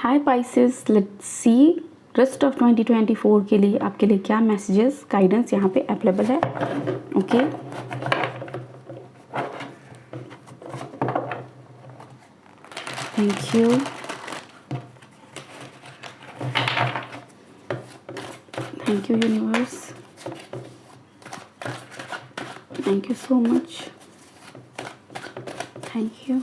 Hi Pisces, let's see rest of 2024 के लिए आपके लिए क्या मैसेजेस गाइडेंस यहाँ पे अवेलेबल है. Okay, thank you. Thank you universe, thank you so much, thank you.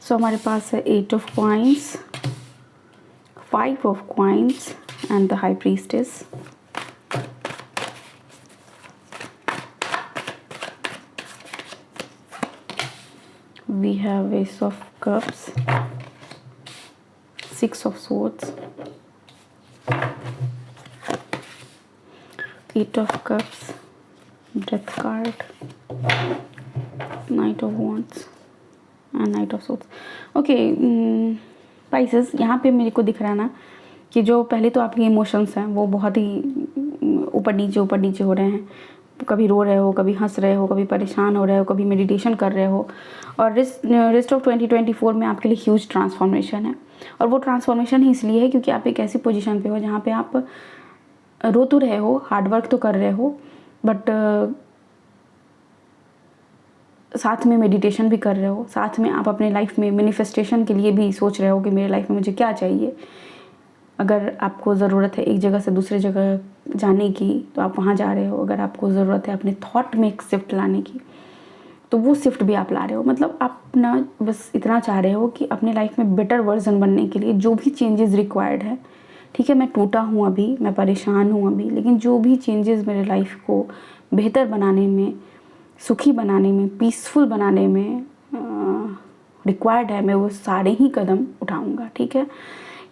So हमारे पास है 8 of coins, 5 of coins and the high priestess. We have Ace of Cups, 6 of Swords, 8 of Cups, Death card, Knight of Wands and night of swords. Okay Pisces, यहाँ पे मेरे को दिख रहा है ना कि जो पहले तो आपके इमोशंस हैं वो बहुत ही ऊपर नीचे हो रहे हैं. कभी रो रहे हो, कभी हंस रहे हो, कभी परेशान हो रहे हो, कभी मेडिटेशन कर रहे हो. और रेस्ट ऑफ 2024 में आपके लिए ह्यूज ट्रांसफॉर्मेशन है. और वो ट्रांसफॉर्मेशन ही इसलिए है क्योंकि आप एक ऐसी पोजीशन पे हो जहाँ पे आप रो तो रहे हो, हार्डवर्क तो कर रहे हो, बट साथ में मेडिटेशन भी कर रहे हो. साथ में आप अपने लाइफ में मैनिफेस्टेशन के लिए भी सोच रहे हो कि मेरे लाइफ में मुझे क्या चाहिए. अगर आपको ज़रूरत है एक जगह से दूसरी जगह जाने की तो आप वहाँ जा रहे हो. अगर आपको ज़रूरत है अपने थॉट में एक शिफ्ट लाने की तो वो शिफ्ट भी आप ला रहे हो. मतलब आप ना बस इतना चाह रहे हो कि अपने लाइफ में बेटर वर्जन बनने के लिए जो भी चेंजेस रिक्वायर्ड है. ठीक है, मैं टूटा हूँ अभी, मैं परेशान हूँ अभी, लेकिन जो भी चेंजेस मेरे लाइफ को बेहतर बनाने में, सुखी बनाने में, पीसफुल बनाने में रिक्वायर्ड है, मैं वो सारे ही कदम उठाऊंगा. ठीक है,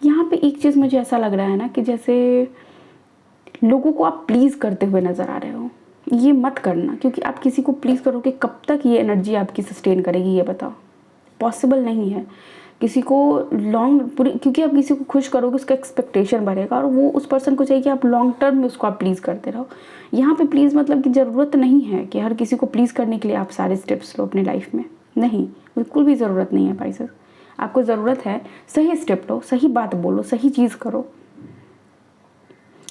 यहाँ पे एक चीज़ मुझे ऐसा लग रहा है ना कि जैसे लोगों को आप प्लीज़ करते हुए नज़र आ रहे हो. ये मत करना, क्योंकि आप किसी को प्लीज़ करोगे, कब तक ये एनर्जी आपकी सस्टेन करेगी ये बताओ. पॉसिबल नहीं है किसी को लॉन्ग पूरी, क्योंकि आप किसी को खुश करोगे उसका एक्सपेक्टेशन बढ़ेगा और वो उस पर्सन को चाहिए कि आप लॉन्ग टर्म में उसको आप प्लीज़ करते रहो. यहाँ पे प्लीज़ मतलब कि ज़रूरत नहीं है कि हर किसी को प्लीज़ करने के लिए आप सारे स्टेप्स लो अपनी लाइफ में. नहीं, बिल्कुल भी ज़रूरत नहीं है पाइसेस. आपको ज़रूरत है सही स्टेप लो, सही बात बोलो, सही चीज़ करो.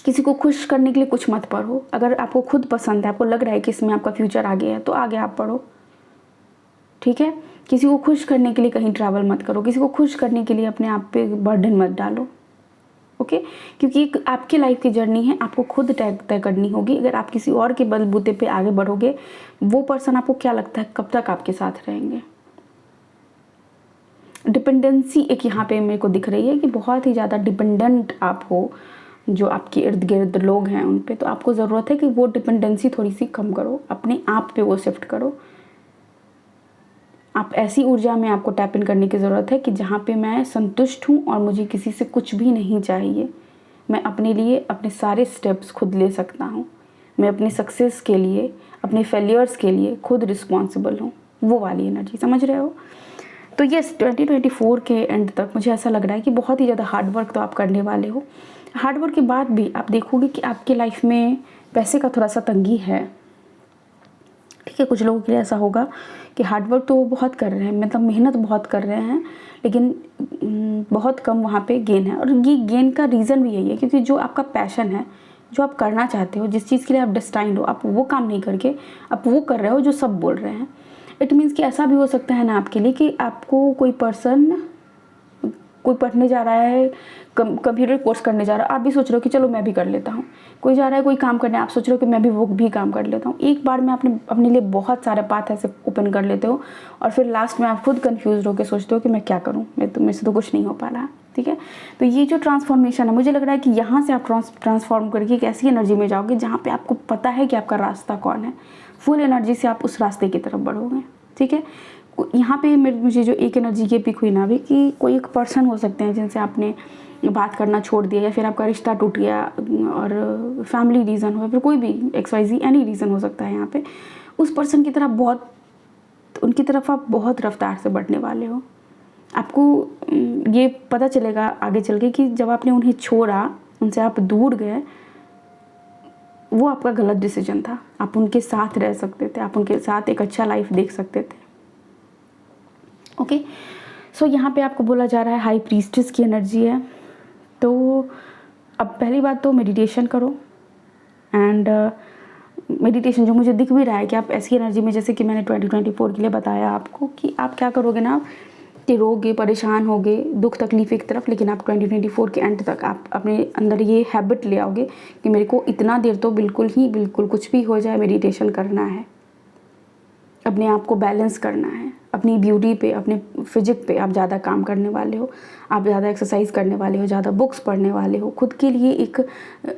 किसी को खुश करने के लिए कुछ मत पढ़ो. अगर आपको खुद पसंद है, आपको लग रहा है कि इसमें आपका फ्यूचर आगे है, तो आगे आप पढ़ो. ठीक है, किसी को खुश करने के लिए कहीं ट्रैवल मत करो. किसी को खुश करने के लिए अपने आप पे बर्डन मत डालो. ओके, क्योंकि एक आपकी लाइफ की जर्नी है, आपको खुद तय करनी होगी. अगर आप किसी और के बलबूते पे आगे बढ़ोगे, वो पर्सन आपको क्या लगता है कब तक आपके साथ रहेंगे. डिपेंडेंसी एक यहाँ पे मेरे को दिख रही है कि बहुत ही ज़्यादा डिपेंडेंट आप हो जो आपके इर्द गिर्द लोग हैं उन पे. तो आपको ज़रूरत है कि वो डिपेंडेंसी थोड़ी सी कम करो, अपने आप पे वो शिफ्ट करो. आप ऐसी ऊर्जा में आपको टैप इन करने की ज़रूरत है कि जहाँ पे मैं संतुष्ट हूँ और मुझे किसी से कुछ भी नहीं चाहिए. मैं अपने लिए अपने सारे स्टेप्स खुद ले सकता हूँ. मैं अपनी सक्सेस के लिए, अपने फेलियर्स के लिए खुद रिस्पॉन्सिबल हूँ. वो वाली एनर्जी, समझ रहे हो. तो ये 2024 के एंड तक मुझे ऐसा लग रहा है कि बहुत ही ज़्यादा हार्डवर्क तो आप करने वाले हो. हार्डवर्क के बाद भी आप देखोगे कि आपके लाइफ में पैसे का थोड़ा सा तंगी है. ठीक है, कुछ लोगों के लिए ऐसा होगा कि हार्डवर्क तो वो बहुत कर रहे हैं, मतलब मेहनत बहुत कर रहे हैं, लेकिन बहुत कम वहाँ पे गेन है. और ये गेन का रीज़न भी यही है क्योंकि जो आपका पैशन है, जो आप करना चाहते हो, जिस चीज़ के लिए आप डेस्टाइन्ड हो, आप वो काम नहीं करके आप वो कर रहे हो जो सब बोल रहे हैं. इट मीन्स कि ऐसा भी हो सकता है ना आपके लिए कि आपको कोई पर्सन, कोई पढ़ने जा रहा है, कंप्यूटर कोर्स करने जा रहा है, आप भी सोच रहे हो कि चलो मैं भी कर लेता हूँ. कोई जा रहा है कोई काम करने, आप सोच रहे हो कि मैं भी वो भी काम कर लेता हूँ. एक बार में आपने अपने लिए बहुत सारे पाथ ऐसे ओपन कर लेते हो और फिर लास्ट में आप खुद कंफ्यूज होकर सोचते हो कि मैं क्या करूँ, मेरे से तो कुछ नहीं हो पा रहा. ठीक है, तो ये जो ट्रांसफॉर्मेशन है, मुझे लग रहा है कि यहाँ से आप ट्रांसफॉर्म करके एक ऐसी एनर्जी में जाओगे जहाँ पे आपको पता है कि आपका रास्ता कौन है. फुल एनर्जी से आप उस रास्ते की तरफ बढ़ोगे. ठीक है, यहाँ पे मुझे जो एक एनर्जी ये पिक हुई ना अभी कि कोई एक पर्सन हो सकते हैं जिनसे आपने बात करना छोड़ दिया या फिर आपका रिश्ता टूट गया और फैमिली रीज़न हो, फिर कोई भी XYZ एनी रीज़न हो सकता है. यहाँ पे उस पर्सन की तरफ उनकी तरफ आप बहुत रफ्तार से बढ़ने वाले हो. आपको ये पता चलेगा आगे चल के कि जब आपने उन्हें छोड़ा, उनसे आप दूर गए, वो आपका गलत डिसीजन था. आप उनके साथ रह सकते थे, आप उनके साथ एक अच्छा लाइफ देख सकते थे. ओके, सो यहाँ पे आपको बोला जा रहा है हाई प्रीस्टेस की एनर्जी है। तो अब पहली बात तो मेडिटेशन करो। एंड मेडिटेशन जो मुझे दिख भी रहा है कि आप ऐसी एनर्जी में, जैसे कि मैंने 2024 के लिए बताया आपको, कि आप क्या करोगे ना, कि रोगे, परेशान होगे, दुख तकलीफ एक तरफ, लेकिन आप 2024 के एंड तक आप अपने अंदर ये हैबिट ले आओगे कि मेरे को इतना देर तो बिल्कुल कुछ भी हो जाए मेडिटेशन करना है, अपने आप को बैलेंस करना है, अपनी ब्यूटी पे, अपने फिजिक पे आप ज़्यादा काम करने वाले हो, आप ज़्यादा एक्सरसाइज करने वाले हो, ज़्यादा बुक्स पढ़ने वाले हो, खुद के लिए एक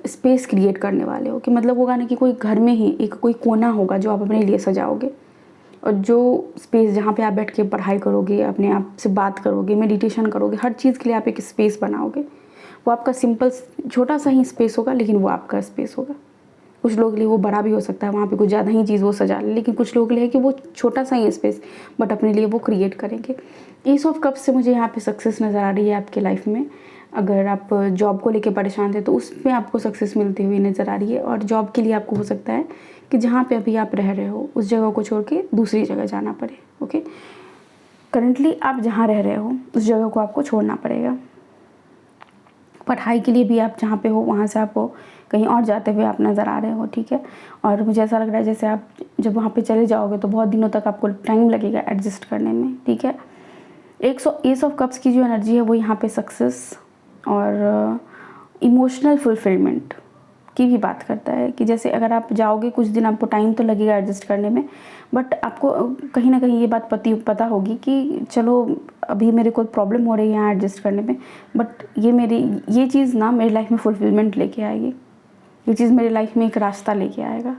स्पेस क्रिएट करने वाले हो, कि मतलब होगा ना कि कोई घर में ही एक कोई कोना होगा जो आप अपने लिए सजाओगे, और जो स्पेस जहाँ पे आप बैठ के पढ़ाई करोगे, अपने आप से बात करोगे, मेडिटेशन करोगे, हर चीज़ के लिए आप एक स्पेस बनाओगे। वो आपका सिंपल छोटा सा ही स्पेस होगा, लेकिन वो आपका स्पेस होगा। कुछ लोगों के लिए वो बड़ा भी हो सकता है, वहाँ पे कुछ ज़्यादा ही चीज़ वो सजा ले, लेकिन कुछ लोगों के लिए है कि वो छोटा सा ही स्पेस बट अपने लिए वो क्रिएट करेंगे। एस ऑफ कप्स से मुझे यहाँ पे सक्सेस नज़र आ रही है आपके लाइफ में। अगर आप जॉब को लेके परेशान थे तो उसमें आपको सक्सेस मिलती हुई नज़र आ रही है, और जॉब के लिए आपको हो सकता है कि जहाँ पे अभी आप रह रहे हो उस जगह को छोड़ के दूसरी जगह जाना पड़े। ओके, करंटली आप जहाँ रह रहे हो उस जगह को आपको छोड़ना पड़ेगा। पढ़ाई के लिए भी आप जहाँ पे हो वहाँ से आपको कहीं और जाते हुए आप नज़र आ रहे हो, ठीक है। और मुझे ऐसा लग रहा है जैसे आप जब वहाँ पे चले जाओगे तो बहुत दिनों तक आपको टाइम लगेगा एडजस्ट करने में, ठीक है। एस ऑफ कप्स की जो एनर्जी है वो यहाँ पे सक्सेस और इमोशनल फुलफिलमेंट की भी बात करता है, कि जैसे अगर आप जाओगे कुछ दिन आपको टाइम तो लगेगा एडजस्ट करने में, बट आपको कहीं ना कहीं ये बात पता होगी कि चलो अभी मेरे को प्रॉब्लम हो रही है यहाँ एडजस्ट करने में, बट ये चीज़ ना मेरी लाइफ में फुलफिलमेंट लेके आएगी, ये चीज़ मेरी लाइफ में एक रास्ता लेके आएगा,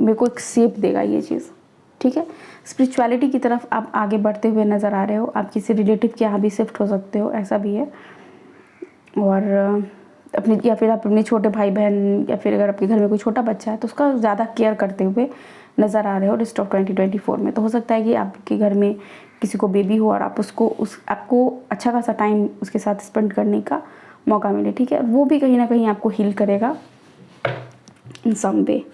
मेरे को एक शेप देगा ये चीज़, ठीक है। स्पिरिचुअलिटी की तरफ आप आगे बढ़ते हुए नज़र आ रहे हो, आप किसी रिलेटिव के यहाँ भी शिफ्ट हो सकते हो, ऐसा भी है। और अपने या फिर आप अपने छोटे भाई बहन, या फिर अगर आपके घर में कोई छोटा बच्चा है तो उसका ज़्यादा केयर करते हुए नज़र आ रहे हो रेस्ट ऑफ 2024 में। तो हो सकता है कि आपके घर में किसी को बेबी हो और आप आपको अच्छा खासा टाइम उसके साथ स्पेंड करने का मौका मिले, ठीक है। वो भी कहीं ना कहीं आपको हील करेगा इन सम वे।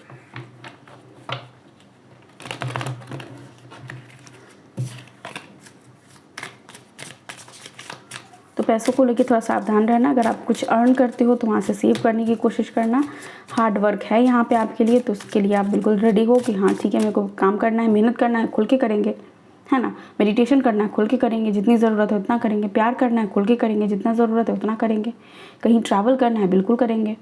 तो पैसों को लेके थोड़ा सावधान रहना। अगर आप कुछ अर्न करते हो तो वहाँ से सेव करने की कोशिश करना। हार्ड वर्क है यहाँ पे आपके लिए, तो उसके लिए आप बिल्कुल रेडी हो कि हाँ ठीक है, मेरे को काम करना है, मेहनत करना है, खुल के करेंगे, है ना। मेडिटेशन करना है, खुल के करेंगे, जितनी ज़रूरत है उतना करेंगे। प्यार करना है, खुल के करेंगे, जितना ज़रूरत है उतना करेंगे। कहीं ट्रैवल करना है, बिल्कुल करेंगे।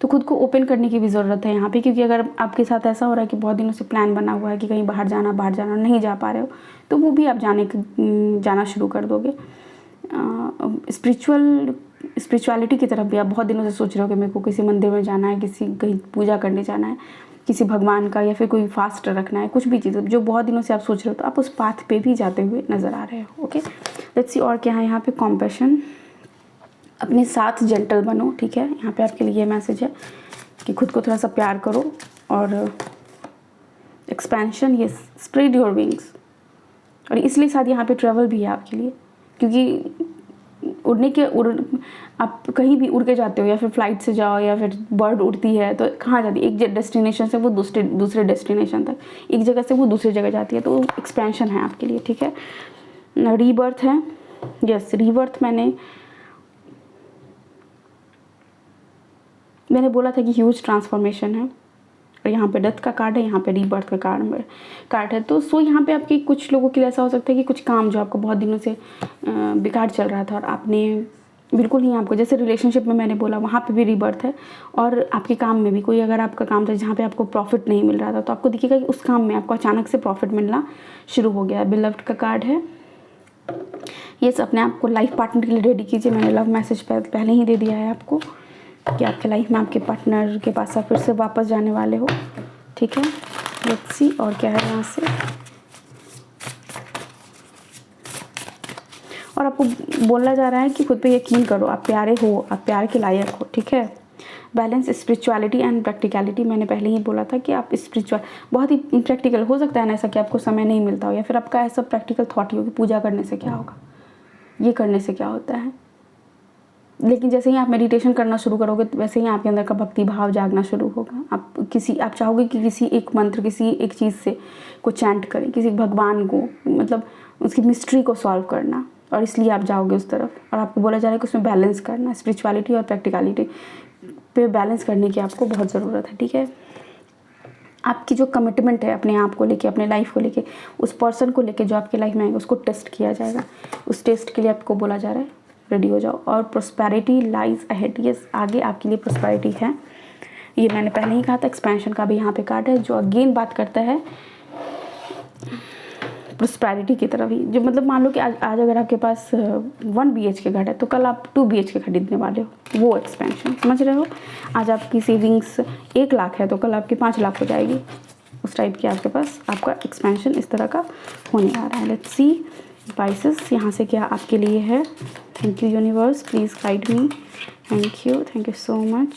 तो खुद को ओपन करने की भी ज़रूरत है यहाँ पे, क्योंकि अगर आपके साथ ऐसा हो रहा है कि बहुत दिनों से प्लान बना हुआ है कि कहीं बाहर जाना नहीं जा पा रहे हो, तो वो भी आप जाना शुरू कर दोगे। स्पिरिचुअलिटी की तरफ भी आप बहुत दिनों से सोच रहे हो कि मेरे को किसी मंदिर में जाना है, कहीं पूजा करने जाना है, किसी भगवान का, या फिर कोई फास्ट रखना है, कुछ भी चीज़ जो बहुत दिनों से आप सोच रहे हो, तो आप उस पाथ पे भी जाते हुए नज़र आ रहे हो। ओके, लेट्स सी और क्या है यहाँ पे। कॉम्पैशन, अपने साथ जेंटल बनो, ठीक है। यहाँ पे आपके लिए मैसेज है कि खुद को थोड़ा सा प्यार करो। और एक्सपेंशन, ये स्प्रेड योर विंग्स। और इसलिए शायद यहाँ पे ट्रैवल भी है आपके लिए, क्योंकि आप कहीं भी उड़ के जाते हो, या फिर फ्लाइट से जाओ, या फिर बर्ड उड़ती है तो कहाँ जाती है, एक डेस्टिनेशन से वो दूसरे डेस्टिनेशन तक, एक जगह से वो दूसरी जगह जाती है। तो एक्सपेंशन है आपके लिए, ठीक है। रीबर्थ है, यस रीबर्थ। मैंने बोला था कि ह्यूज ट्रांसफॉर्मेशन है, और यहाँ पे डेथ का कार्ड है, यहाँ पे रीबर्थ का कार्ड है। तो यहाँ पे आपके कुछ लोगों के लिए ऐसा हो सकता है कि कुछ काम जो आपको बहुत दिनों से बेकार चल रहा था, और आपने बिल्कुल ही आपको, जैसे रिलेशनशिप में मैंने बोला, वहाँ पे भी रीबर्थ है। और आपके काम में भी कोई अगर आपका काम था जहाँ पे आपको प्रॉफिट नहीं मिल रहा था, तो आपको दिखेगा कि उस काम में आपको अचानक से प्रॉफिट मिलना शुरू हो गया। बिलव्ड का कार्ड है। यस, अपने आप को लाइफ पार्टनर के लिए रेडी कीजिए। मैंने लव मैसेज पहले ही दे दिया है आपको कि आपके लाइफ में आपके पार्टनर के पास आप फिर से वापस जाने वाले हो, ठीक है। लेट्स सी और क्या है यहाँ से। और आपको बोला जा रहा है कि खुद पे यकीन करो, आप प्यारे हो, आप प्यार के लायक हो, ठीक है। बैलेंस स्पिरिचुअलिटी एंड प्रैक्टिकलिटी, मैंने पहले ही बोला था कि आप स्पिरिचुअल बहुत ही प्रैक्टिकल हो सकता है ना ऐसा कि आपको समय नहीं मिलता हो, या फिर आपका ऐसा प्रैक्टिकल थॉट ही हो कि पूजा करने से क्या होगा, ये करने से क्या होता है। लेकिन जैसे ही आप मेडिटेशन करना शुरू करोगे तो वैसे ही आपके अंदर का भक्ति भाव जागना शुरू होगा। आप चाहोगे कि किसी एक मंत्र, किसी एक चीज़ से को चैंट करें, किसी भगवान को, मतलब उसकी मिस्ट्री को सॉल्व करना, और इसलिए आप जाओगे उस तरफ। और आपको बोला जा रहा है कि उसमें बैलेंस करना, स्पिरिचुअलिटी और प्रैक्टिकलिटी पे बैलेंस करने की आपको बहुत ज़रूरत है, ठीक है। आपकी जो कमिटमेंट है अपने आप को लेके, अपने लाइफ को लेके, उस पर्सन को लेके जो आपकी लाइफ में आएगा, उसको टेस्ट किया जाएगा। उस टेस्ट के लिए आपको बोला जा रहा है रेडी हो जाओ। और प्रोस्पेरिटी लाइज अहेड, यस, आगे आपके लिए प्रोस्पेरिटी है। ये मैंने पहले ही कहा था। एक्सपेंशन का भी यहाँ पे कार्ड है जो अगेन बात करता है प्रोस्पेरिटी की तरफ ही। जो मतलब मान लो कि आज अगर आपके पास 1 BHK घर है तो कल आप 2 BHK खरीदने वाले हो, वो एक्सपेंशन, समझ रहे हो। आज आपकी सेविंग्स 1 लाख है तो कल आपकी 5 लाख हो जाएगी। उस टाइप की आपके पास आपका एक्सपेंशन इस तरह का होने आ रहा है। लेट्स सी पाइसेस यहाँ से क्या आपके लिए है। Thank you universe, please guide me. Thank you so much,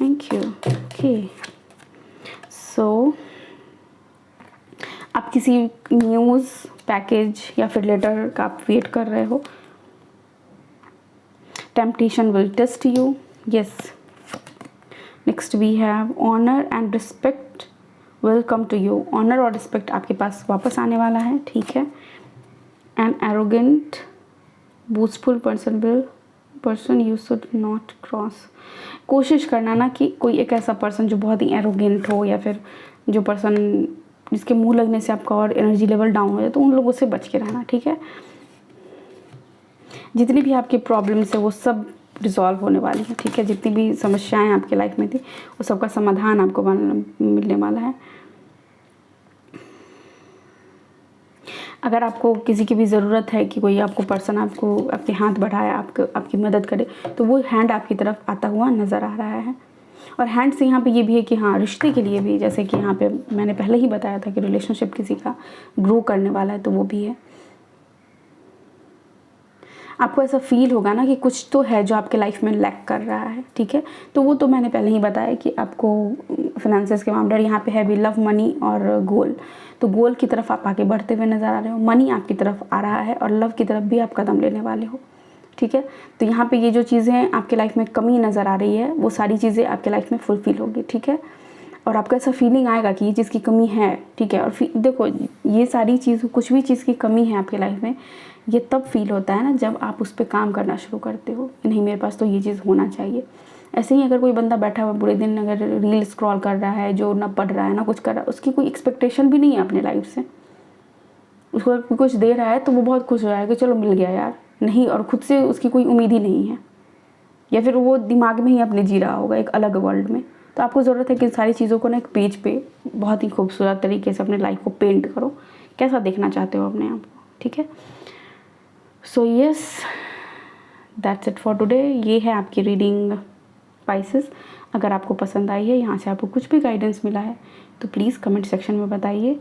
thank you. Okay, so आप किसी न्यूज़, पैकेज या फिर लेटर का आप वेट कर रहे हो। Temptation will test you, yes. Next we have honour and respect will come to you. Honour और रिस्पेक्ट आपके पास वापस आने वाला है, ठीक है। And arrogant boastful person you should not cross. कोशिश करना ना कि कोई एक ऐसा पर्सन जो बहुत ही एरोगेंट हो, या फिर जो पर्सन जिसके मुंह लगने से आपका और एनर्जी लेवल डाउन हो जाए, तो उन लोगों से बच के रहना, ठीक है। जितनी भी आपकी प्रॉब्लम्स है वो सब रिजॉल्व होने वाली है, ठीक है। जितनी भी समस्याएं आपके लाइफ में थी वो सबका समाधान आपको मिलने वाला है। अगर आपको किसी की भी ज़रूरत है कि कोई आपको पर्सन आपको आपके हाथ बढ़ाए, आपकी मदद करे, तो वो हैंड आपकी तरफ आता हुआ नज़र आ रहा है। और हैंड से यहाँ पे ये भी है कि हाँ, रिश्ते के लिए भी, जैसे कि यहाँ पे मैंने पहले ही बताया था कि रिलेशनशिप किसी का ग्रो करने वाला है, तो वो भी है। आपको ऐसा फील होगा ना कि कुछ तो है जो आपके लाइफ में लैक कर रहा है, ठीक है। तो वो तो मैंने पहले ही बताया कि आपको फिनेंसेस के मामले यहाँ पे है भी लव, मनी और गोल। तो गोल की तरफ आप आगे बढ़ते हुए नज़र आ रहे हो, मनी आपकी तरफ आ रहा है और लव की तरफ भी आप कदम लेने वाले हो, ठीक है। तो यहाँ पे ये जो चीज़ें आपके लाइफ में कमी नज़र आ रही है वो सारी चीज़ें आपके लाइफ में फुलफिल होगी, ठीक है। और आपको ऐसा फीलिंग आएगा कि ये चीज़ की कमी है, ठीक है। और देखो, ये सारी चीज़, कुछ भी चीज़ की कमी है आपके लाइफ में, ये तब फील होता है ना जब आप उस पर काम करना शुरू करते हो कि नहीं, मेरे पास तो ये चीज़ होना चाहिए। ऐसे ही अगर कोई बंदा बैठा हुआ पूरे दिन अगर रील स्क्रॉल कर रहा है, जो ना पढ़ रहा है ना कुछ कर रहा है, उसकी कोई एक्सपेक्टेशन भी नहीं है अपने लाइफ से, उसको कुछ दे रहा है तो वो बहुत खुश हो रहा है कि चलो मिल गया यार, नहीं, और खुद से उसकी कोई उम्मीद ही नहीं है, या फिर वो दिमाग में ही अपने जी रहा होगा एक अलग वर्ल्ड में। तो आपको ज़रूरत है कि सारी चीज़ों को ना एक पेज पे बहुत ही खूबसूरत तरीके से अपने लाइफ को पेंट करो, कैसा देखना चाहते हो अपने आप को, ठीक है। So yes, that's it for today. ये है आपकी रीडिंग पाइसेस। अगर आपको पसंद आई है, यहाँ से आपको कुछ भी गाइडेंस मिला है, तो प्लीज़ कमेंट सेक्शन में बताइए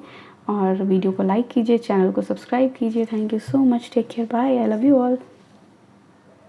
और वीडियो को लाइक कीजिए, चैनल को सब्सक्राइब कीजिए। Thank you so much, take care, bye, I love you all.